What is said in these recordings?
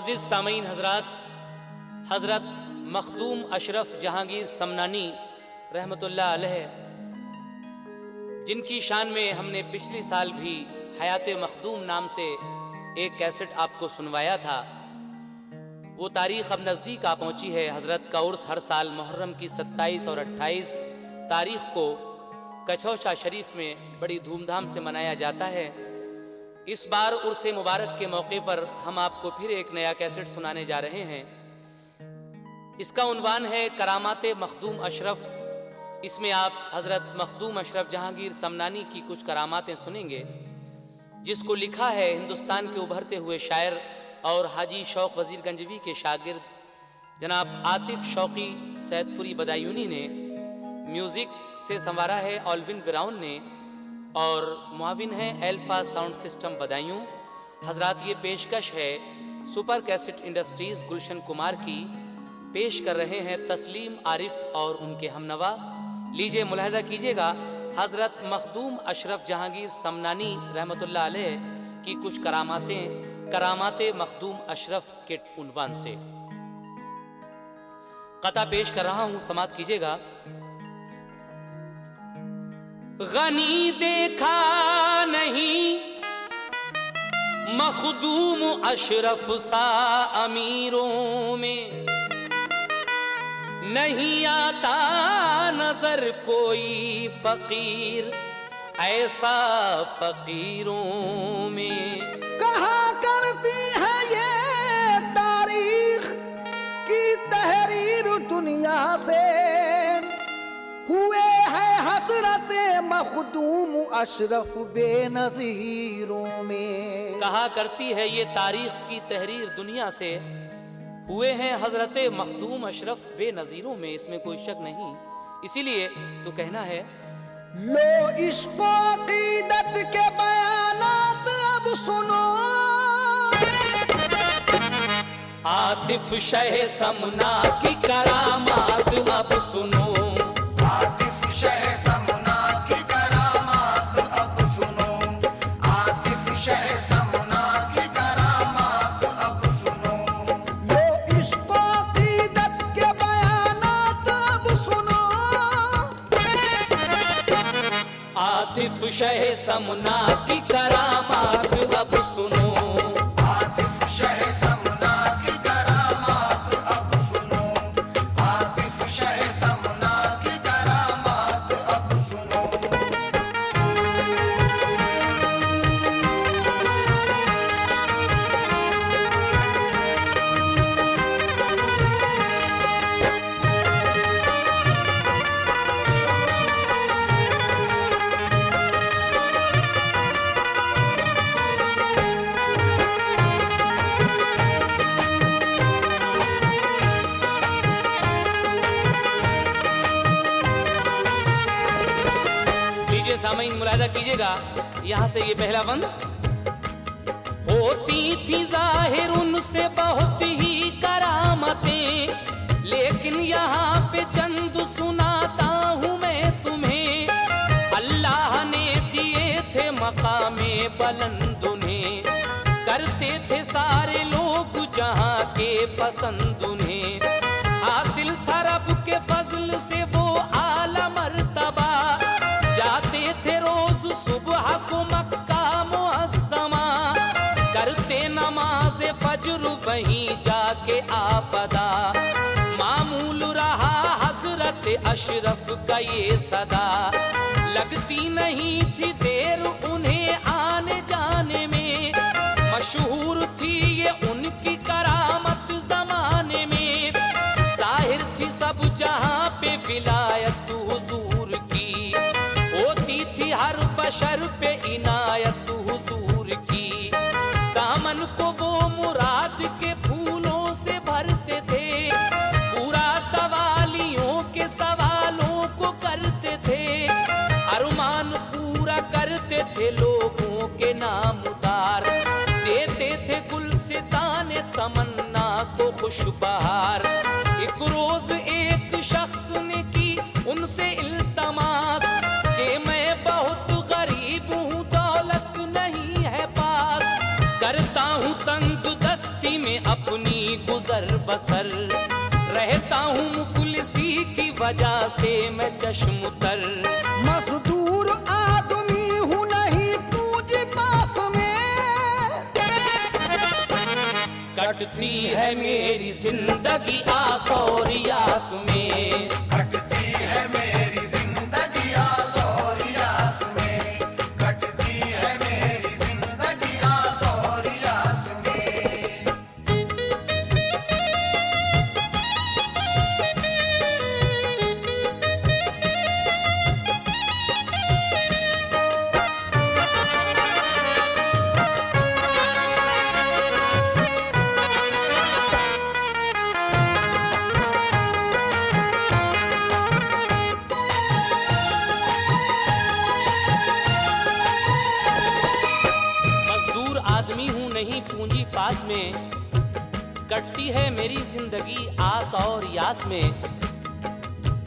मुअज़्ज़िज़ सामीन हज़रात, हज़रत मखदूम अशरफ जहांगीर समनानी रहमतुल्लाह अलैह, जिनकी शान में हमने पिछले साल भी हयात मखदूम नाम से एक कैसेट आपको सुनवाया था, वो तारीख़ अब नज़दीक आ पहुँची है। हज़रत का उर्स हर साल मुहर्रम की 27 और 28 तारीख़ को कछौशा शरीफ में बड़ी धूमधाम से मनाया जाता है। इस बार उर्स मुबारक के मौके पर हम आपको फिर एक नया कैसेट सुनाने जा रहे हैं। इसका उन्वान है करामाते मखदूम अशरफ। इसमें आप हज़रत मखदूम अशरफ जहांगीर समनानी की कुछ करामातें सुनेंगे, जिसको लिखा है हिंदुस्तान के उभरते हुए शायर और हाजी शौक वज़ीर गंजवी के शागिर्द जनाब आतिफ शौकी सैदपुरी बदायूनी ने। म्यूज़िक से संवारा है ऑल्विन ब्राउन ने और मुआविन है एल्फा साउंड सिस्टम बदायूं। हजरात, ये पेशकश है super cassette industries Gulshan Kumar की। पेश कर रहे हैं तस्लीम आरिफ और उनके हमनवा। लीजिए मुलाहिजा कीजिएगा हजरत मखदूम अशरफ जहांगीर समनानी रहमतुल्लाह अलैह की कुछ करामाते मखदूम अशरफ के उन्वान से। कता पेश कर रहा हूं, समात कीजिएगा। गनी देखा नहीं मखदूम अशरफ सा अमीरों में, नहीं आता नजर कोई फकीर ऐसा फकीरों में। कहा करती है ये तारीख की तहरीर दुनिया से, हुए है हजरत मखदूम अशरफ बेनज़ीरों में। कहा करती है ये तारीख की तहरीर दुनिया से, हुए हैं हजरत मखदूम अशरफ बेनज़ीरों में। इसमें कोई शक नहीं। इसीलिए तो कहना है, लो इश्क़ अक़ीदत के बयानात अब सुनो, आतिफ शह समना की करामात अब सुनो। आतिफ शह समना की करामात अब सुनो, आतिफ शह समना की करामात अब सुनो। लो इश्क़ अक़ीदत के बयानात अब सुनो, आतिफ शह समना की करामात अब सुनो। आतिफ शह समना की करामात अब सुनो, आतिफ शह समना की करामात अब सुनो। सामीन मुलाहिजा कीजिएगा, यहाँ से ये पहला बंद। होती थी जाहिर उनसे बहुत ही करामतें, लेकिन यहाँ पे चंद सुनाता हूँ मैं तुम्हें। अल्लाह ने दिए थे मकामे बुलंद उन्हें, करते थे सारे लोग जहाँ के पसंद उन्हें। हासिल था रब के फजल से वो आला मर्तबा, जाते थे रोज सुबह को मक्का मुअज़्ज़मा, करते नमाज फज्र वहीं जाके आपदा। मामूल रहा हजरत अशरफ का ये सदा, लगती नहीं थी देर उन्हें आने जाने में। मशहूर थी ये उनकी करामत जमाने में, जाहिर थी सब जहां पे विलायत हुजूर की, होती थी हर बशर पे इनायत हुजूर की। दामन को वो मुराद के फूलों से भरते थे, पूरा सवालियों के सवालों को करते थे। अरमान पूरा करते थे लोगों के नाम उतार, देते थे गुलसिताने तमन्ना को खुशबहार। एक रोज एक शख्स ने की उनसे इल्तमास कि मैं बहुत गरीब हूँ, दौलत नहीं है पास, करता हूँ तंग दस्ती में अपनी बसर, रहता हूँ मुफलिसी की वजह से मैं चश्मुतर। मजदूर आदमी हूँ नहीं पूंजी पास में, कटती है मेरी जिंदगी आस और यास में। कटती है मेरी जिंदगी आस और यास में, कटती है मेरी जिंदगी आस और यास में। मजदूर आदमी हूँ नहीं पूंजी पास में, कटती है मेरी जिंदगी आस और यास में।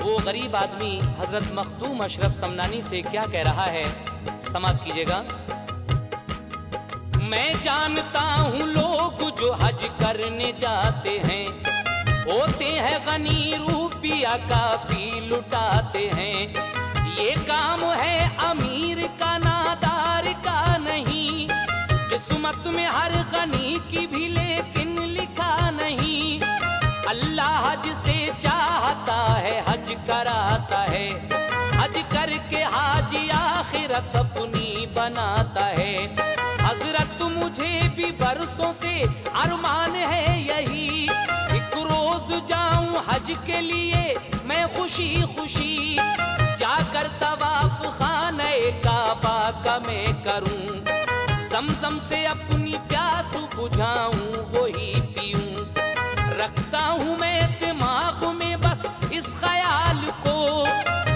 वो गरीब आदमी हजरत मखदूम अशरफ समनानी से क्या कह रहा है, समाप्त कीजिएगा। मैं जानता हूँ लोग जो हज करने जाते हैं, होते हैं गनी रूपिया काफी लुटाते हैं। ये काम है अमीर का नादार का नहीं, किस्मत में हर गनी की भी लेकिन लिखा नहीं। अल्लाह जिसे चाहता है हज कराता है, हज करके हाजी आखिरत अपनी बनाता है। हजरत मुझे भी बरसों से अरमान है यही, एक रोज जाऊं हज के लिए मैं खुशी खुशी, जाकर तवाफ खाने काबा का मैं करूं, समसम से अपनी प्यास बुझाऊं वही पीऊं। रखता हूँ मैं दिमाग में बस इस ख्याल को,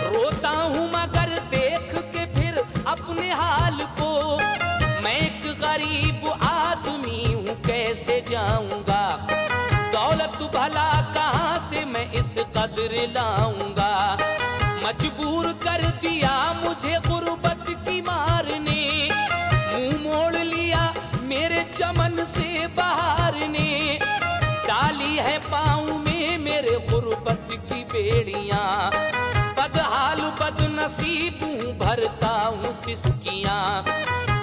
रोता हूँ मगर देख के फिर अपने हाल को। मैं एक गरीब आदमी हूँ कैसे जाऊंगा, दौलत भला कहाँ से मैं इस कदर लाऊंगा। मजबूर कर दिया मुझे गुर्बत की मार ने, मुंह मोड़ लिया मेरे चमन से बहार ने। डाली है पाँव में मेरे गुर्बत की बेड़ियां, बदहाल बदनसीब हूँ भरता हूँ सिसकियां।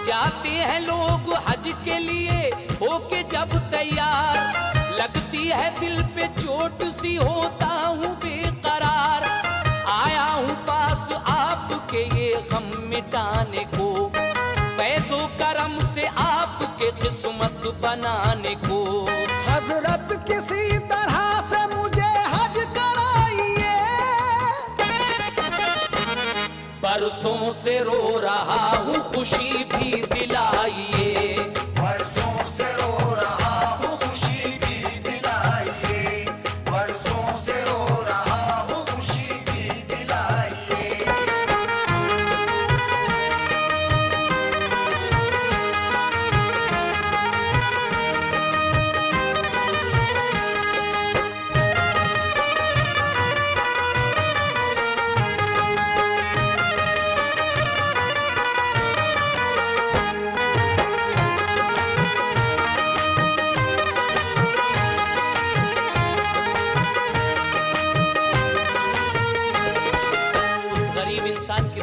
जाते हैं लोग हज के लिए होके जब तैयार, लगती है दिल पे चोट सी होता हूँ बेकरार। आया हूँ पास आपके ये गम मिटाने को, फैज़ो करम से आपके किस्मत बनाने को। हजरत किसी तरह से मुझे हज कराइए, बरसों से रो रहा हूँ खुशी भी दिलाइए। बरसों से रो रहा हूँ खुशी भी दिलाइए, बरसों से रो रहा हूँ खुशी भी दिलाइए।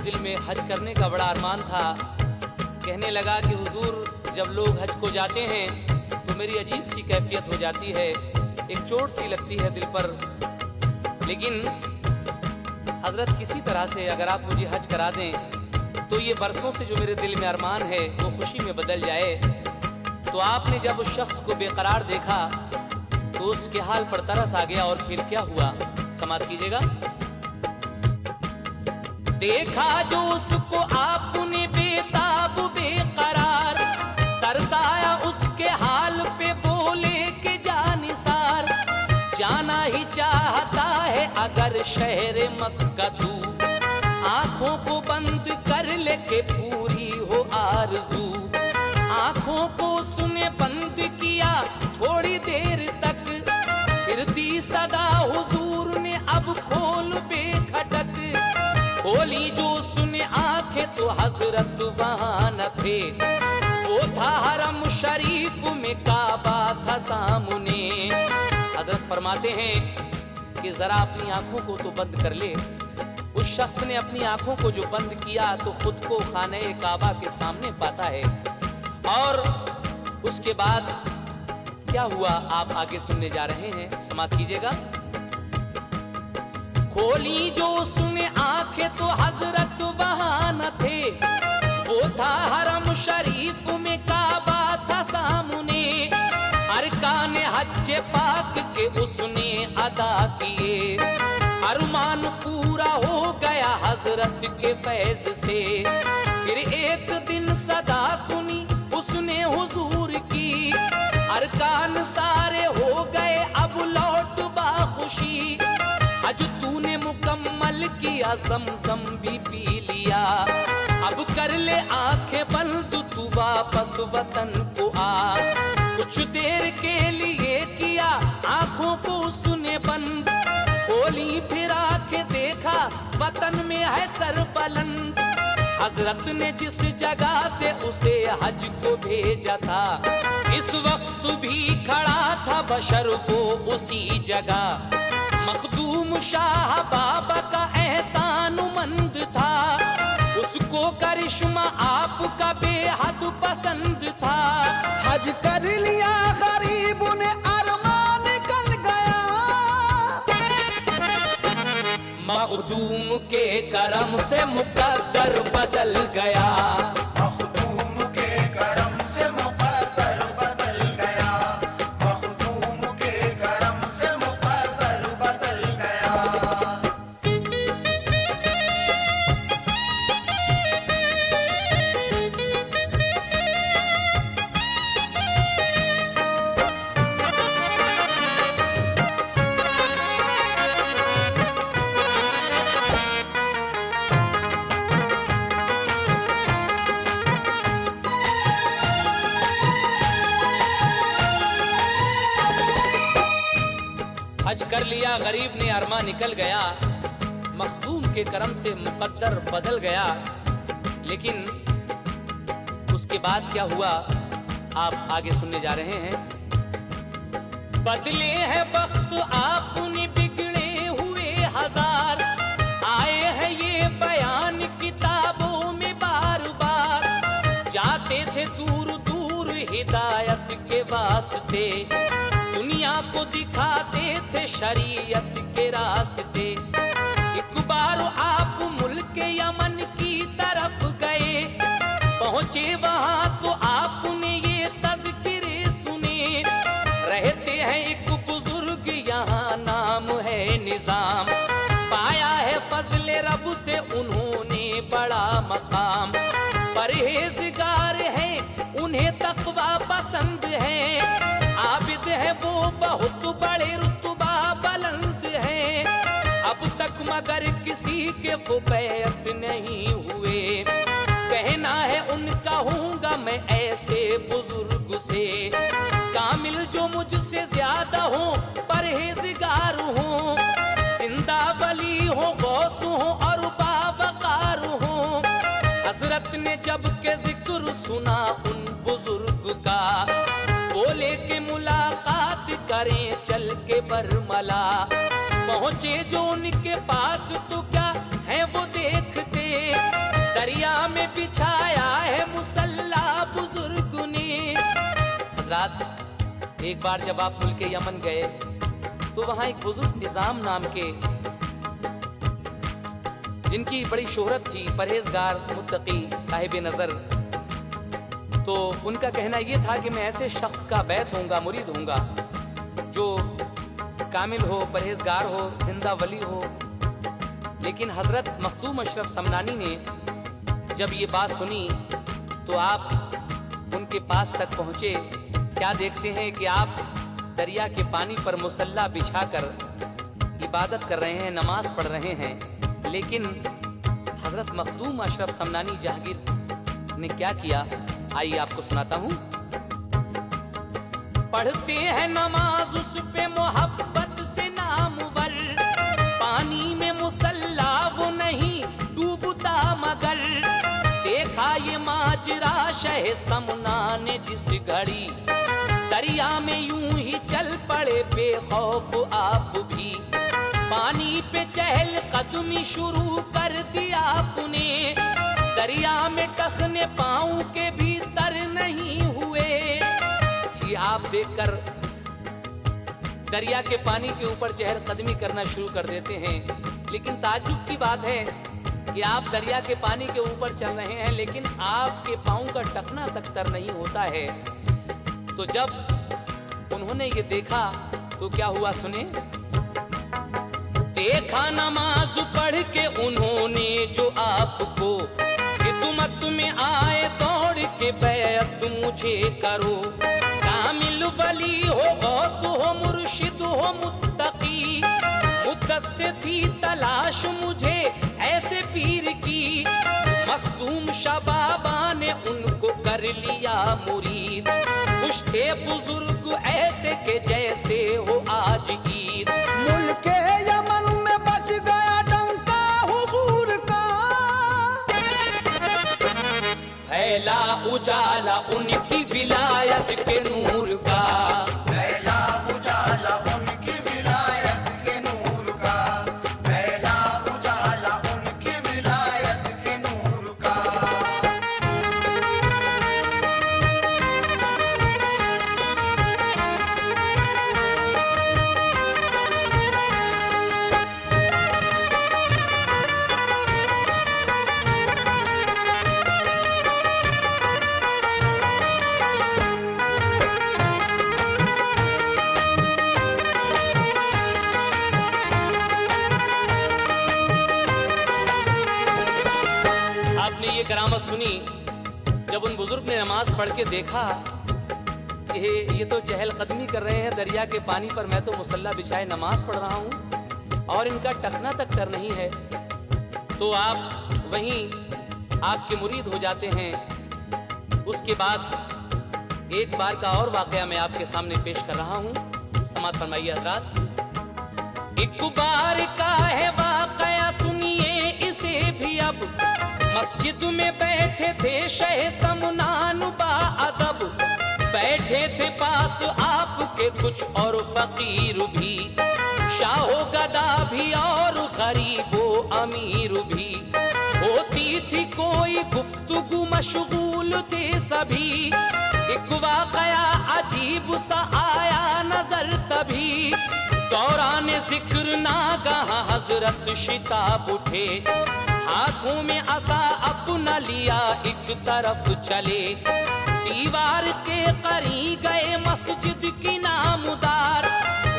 दिल में हज करने का बड़ा अरमान था। कहने लगा कि हुजूर जब लोग हज को जाते हैं तो मेरी अजीब सी कैफियत हो जाती है, एक चोट सी लगती है दिल पर। लेकिन हजरत किसी तरह से अगर आप मुझे हज करा दें तो ये बरसों से जो मेरे दिल में अरमान है वो खुशी में बदल जाए। तो आपने जब उस शख्स को बेकरार देखा तो उसके हाल पर तरस आ गया और फिर क्या हुआ, समाप्त कीजिएगा। देखा जो उसको आपने बेताब बेकरार, तरसाया उसके हाल पे बोले के जानिसार। जाना ही चाहता है अगर शहर मक्का तू, आंखों को बंद कर ले के पूरी हो आरज़ू। आंखों को सुने बंद किया थोड़ी देर तक, फिर दी सदा हुजूर ने अब खोल बेखटक। खोली जो सुने आंखें तो हजरत वहां न थे, वो था हरम शरीफ में काबा था सामने। हजरत फरमाते हैं कि जरा अपनी आंखों को तो बंद कर ले। उस शख्स ने अपनी आंखों को जो बंद किया तो खुद को खाने काबा के सामने पाता है। और उसके बाद क्या हुआ आप आगे सुनने जा रहे हैं, समाप्त कीजिएगा। खोली जो उसने आंखें तो हजरत वहां न थे, वो था हरम शरीफ में काबा था सामने। अरकान हज पाक के उसने अदा किए, अरमान पूरा हो गया हजरत के फैज से। फिर एक दिन सदा सुनी उसने हुजूर की, अरकान सारे हो गए अब लौट बाखुशी। हज तूने मुकम्मल किया, ज़मज़म भी पी लिया, अब कर ले आंखें बंद, तू वापस वतन को आ। कुछ देर के लिए किया आंखों को उसने बंद, खोली फिर आंखें देखा वतन में है सर बुलंद। हजरत ने जिस जगह से उसे हज को भेजा था, इस वक्त भी खड़ा था बशर वो उसी जगह। मखदूम शाह बाबा का एहसानमंद था, उसको करिश्मा आपका बेहद पसंद था। हज कर लिया गरीब ने अरमान निकल गया, मखदूम के करम से मुकद्दर बदल गया। मखदूम के करम से मुकद्दर बदल गया, मखदूम के करम से मुकद्दर बदल गया। हज कर लिया गरीब ने अरमा निकल गया, मखदूम के करम से मुकद्दर बदल गया। लेकिन उसके बाद क्या हुआ आप आगे सुनने जा रहे हैं। बदले हैं वक्त आपने बिगड़े हुए हजार, आए हैं ये बयान किताबों में बार बार। जाते थे दूर दूर हिदायत के वास्ते, दुनिया को दिखाते थे शरीयत के रास्ते। एक बार आप मुल्क यमन की तरफ गए, पहुंचे वहां तो आपने ये तज़किरे सुने। रहते हैं एक बुजुर्ग यहाँ नाम है निजाम, पाया है फजल रब से उन्होंने बड़ा मकाम। परहेजगार है उन्हें तकवा पसंद है, आबिद है वो बहुत बड़े रुतबा बुलंद है। अब तक मगर किसी के वो बैत नहीं हुए, कहना है उनका हूँगा मैं ऐसे बुजुर्ग से। कामिल जो मुझसे ज्यादा हो, परहेजगार हो, जिंदा वली हो, गौस हो और बावकार हो। हजरत ने जब के जिक्र सुना उन बुजुर्ग का, बोले के मुलाकात करें चल के बरमला। पहुंचे जो उनके पास तो क्या है वो देखते, दरिया में बिछाया है मुसल्ला बुजुर्ग ने। हजरत एक बार जब आप मुल्क यमन गए तो वहां एक बुजुर्ग निजाम नाम के, जिनकी बड़ी शोहरत थी, परहेजगार मुत्तकी साहिब नजर, तो उनका कहना यह था कि मैं ऐसे शख्स का बैत होऊंगा, मुरीद होऊंगा जो कामिल हो, परहेजगार हो, जिंदा वली हो। लेकिन हजरत मखदूम अशरफ समनानी ने जब ये बात सुनी तो आप उनके पास तक पहुंचे। क्या देखते हैं कि आप दरिया के पानी पर मुसल्ला बिछाकर इबादत कर रहे हैं, नमाज पढ़ रहे हैं। लेकिन हजरत मखदूम अशरफ समनानी जहांगीर ने क्या किया, आइए आपको सुनाता हूं। पढ़ते हैं नमाज उस पे मोहब्बत से नामवर, पानी में मुसल्ला वो नहीं डूबता मगर। देखा ये माजरा शह समना ने जिस घड़ी, दरिया में यूं ही चल पड़े बेखौफ आप भी, पानी पे चहल कदमी शुरू कर दिया आपने, दरिया में टखने पाँव के भीतर नहीं हुए। कि आप देखकर दरिया के पानी के ऊपर चहल कदमी करना शुरू कर देते हैं, लेकिन ताज्जुब की बात है कि आप दरिया के पानी के ऊपर चल रहे हैं लेकिन आपके पाँव का टखना तक तर नहीं होता है। तो जब उन्होंने ये देखा तो क्या हुआ सुने। देखा नमाज पढ़ के उन्होंने जो आपको, खिदमत में आए दौड़ के बैत मुझे करो, कामिल वली हो गौस हो मुर्शिद हो मुत्तकी, मुद्दत से थी तलाश मुझे ऐसे पीर की, मखदूम शबाबा ने उनको कर लिया मुरीद, खुश थे बुजुर्ग ऐसे के जैसे हो आज ईद। मुल्के यमन में बच गया डंका हुजूर का, फैला उजाला उनकी विलायत के नूर का, पहला उजाला उनकी विलायत के नूर का, पहला उजाला उनकी विलायत के नूर का। आपने ये करामत सुनी जब उन बुजुर्ग ने नमाज पढ़ के देखा कि ये तो चहल कदमी कर रहे हैं दरिया के पानी पर, मैं तो मुसल्ला बिछाए नमाज पढ़ रहा हूँ और इनका टखना तक तर नहीं है। तो आप वहीं आपके मुरीद हो जाते हैं। उसके बाद एक बार का और वाकया मैं आपके सामने पेश कर रहा हूँ, समाअत फरमाइए हज़रात। एक बार का है वाकया सुनिए इसे भी अब, मस्जिद में बैठे थे शह समनान बाअदब, बैठे थे पास आपके कुछ और फकीर भी, शाहो गदा भी और गरीबो अमीर भी, होती थी कोई गुफ्तगू मशगूल थे सभी, एक वाकया अजीब सा आया नजर तभी, दौरान जिक्र नागाह हजरत शिताब उठे, हाथों में असा अपना लिया एक तरफ चले, दीवार के करीब गए मस्जिद की नामुदार,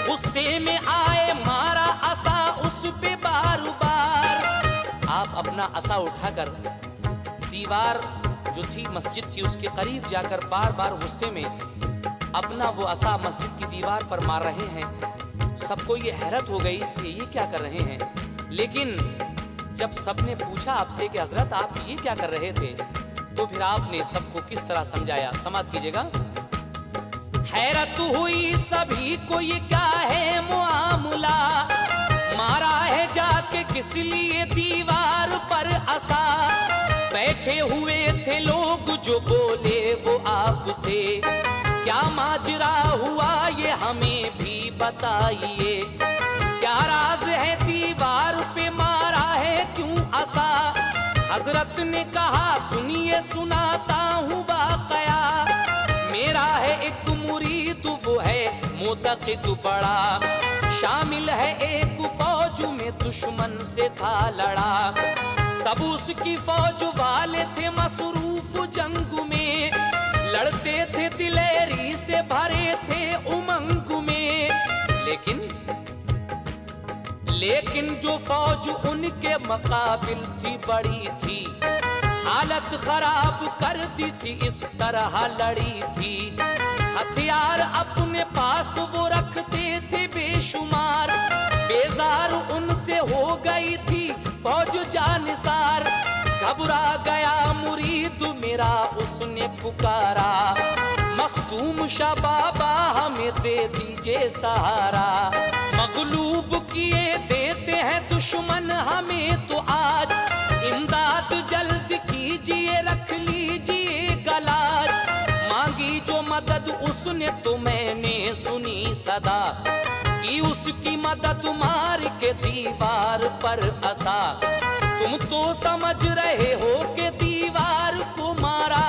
गुस्से में आए मारा असा उस पे बार बार। आप अपना असा उठाकर दीवार जो थी मस्जिद की उसके करीब जाकर बार बार गुस्से में अपना वो असा मस्जिद की दीवार पर मार रहे हैं। सबको ये हैरत हो गई कि ये क्या कर रहे हैं, लेकिन जब सबने पूछा आपसे कि हजरत आप ये क्या कर रहे थे, तो फिर आपने सबको किस तरह समझाया, समाअत कीजिएगा। हैरत हुई सभी को ये क्या है मुआमला, मारा है जाके किस लिए दीवार पर असा, बैठे हुए थे लोग जो बोले वो आपसे, क्या माजरा हुआ ये हमें भी बताइए, क्या राज है दीवार पे मारा है क्यों असा। हजरत ने कहा सुनिए सुनाता हूँ वाकया, मेरा है एक मुरीद वो है मुतक़िद बड़ा, शामिल है एक फौज में दुश्मन से था लड़ा, सब उसकी फौज वाले थे मसरूफ जंग में, लड़ते थे दिलेरी से भरे थे उमंग में, लेकिन जो फौज उनके मुकाबिल थी बड़ी थी, हालत खराब कर दी थी इस तरह लड़ी थी, हथियार अपने पास वो रखते थे बेशुमार, बेजार उनसे हो गई थी फौज जानिसार, घबरा गया मुरीद मेरा उसने पुकारा, मखदूम शाह बाबा हमें दे दीजिए सहारा, मगलूब किए देते हैं दुश्मन हमें तो आज, इमदाद जल्द कीजिए रख लीजिए गलाज, मांगी जो मदद उसने जिसने तो मैंने सुनी सदा कि उसकी मदद मार के दीवार पर असा। तुम तो समझ रहे हो कि दीवार को मारा,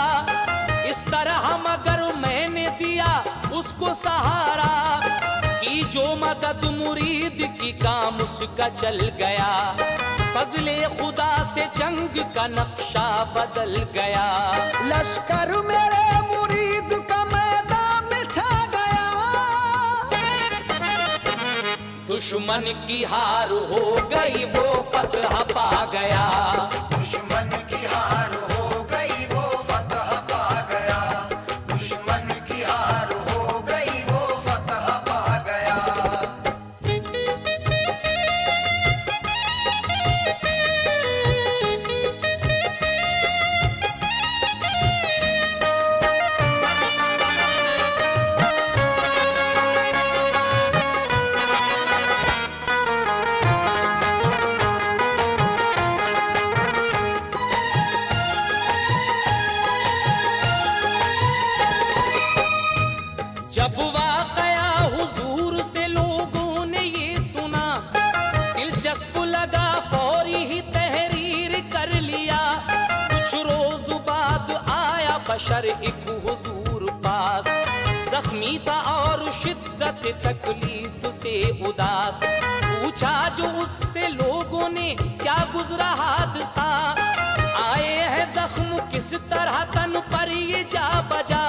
इस तरह मगर मैंने दिया उसको सहारा कि जो मदद मुरीद की काम उसका चल गया। फजले खुदा से जंग का नक्शा बदल गया। लश्कर मेरे मुरीद का मैदान में छा गया। दुश्मन की हार हो गई वो फतह पा गया। दुश्मन की हार हो गई वो फतह पा गया। दुश्मन की हार हो गई वो फतह पा गया। जब वाकया हुजूर से लोगों ने ये सुना, दिलचस्प लगा फौरी ही तहरीर कर लिया। कुछ रोज बाद आया बशर एक हुजूर पास, जख्मी था और शिद्दत तकलीफ से उदास। पूछा जो उससे लोगों ने क्या गुजरा हादसा, आए है जख्म किस तरह तन पर ये जा बजा।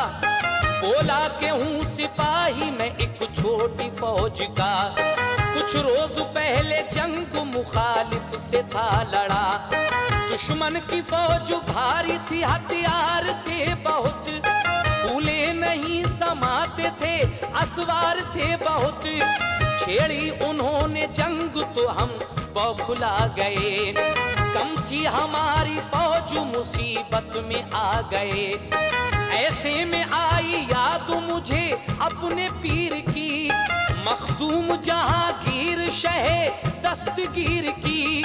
बोला कि हूँ सिपाही मैं एक छोटी फौज का, कुछ रोज पहले जंग मुखालिफ से था लड़ा। दुश्मन की फौज भारी थी, हथियार थे बहुत, फूले नहीं समाते थे, असवार थे बहुत। छेड़ी उन्होंने जंग तो हम बौखला गए, कम थी हमारी फौज मुसीबत में आ गए। ऐसे में आई याद मुझे अपने पीर की, मखदूम जहांगीर शहे दस्तगीर की।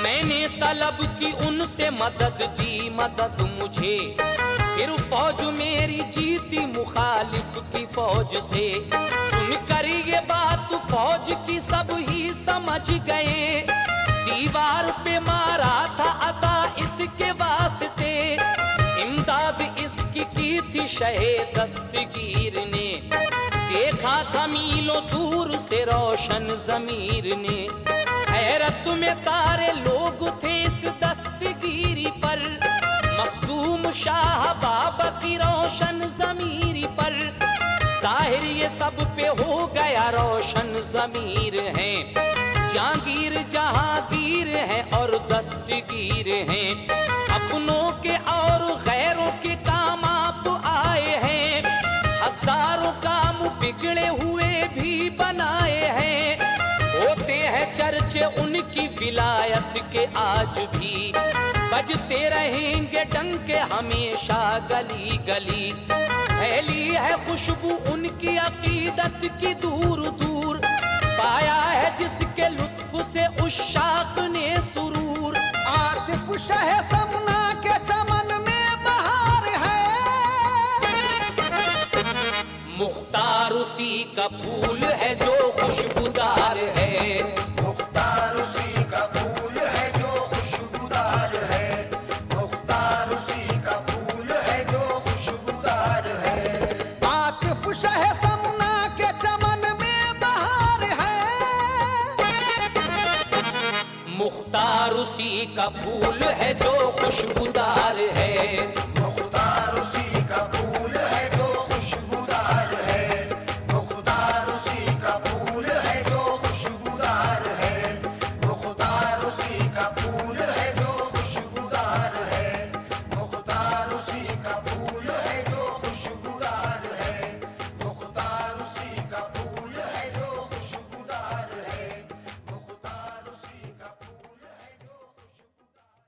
मैंने तलब की उनसे मदद दी मदद मुझे, फिर फौज मेरी जीती मुखालिफ की फौज से। सुनकर ये बात फौज की सब ही समझ गए, दीवार पे मारा था असा इसके वास्ते। इमदाद इसकी की थी शहे दस्तगीर ने, देखा था मीलों दूर से रोशन जमीर ने। हैरत में सारे लोग थे इस दस्तगीरी पर, मखदूम शाह बाबा की रोशन जमीरी पर। जाहिर ये सब पे हो गया रोशन जमीर है, जहांगीर जहांगीर है और दस्तगीर है। अपनों के और गैरों के काम आप आए हैं, हजारों काम बिगड़े हुए भी बनाए हैं। होते हैं चर्चे उनकी विलायत के आज भी, बजते रहेंगे डंके हमेशा गली गली। फैली है खुशबू उनकी अकीदत की दूर दूर, पाया है जिसके लुत्फ से उशाक ने सुरूर। आतिफ शह समना के चमन में बहार है, मुख्तार उसी का फूल है जो खुशबूदार है। मुख्तार उसी का फूल है जो खुशबूदार है। मुख्तार उसी का फूल है जो खुशबूदार है। आतिफ शह समना के चमन में बहार है, मुख्तार उसी का फूल है जो खुशबूदार है।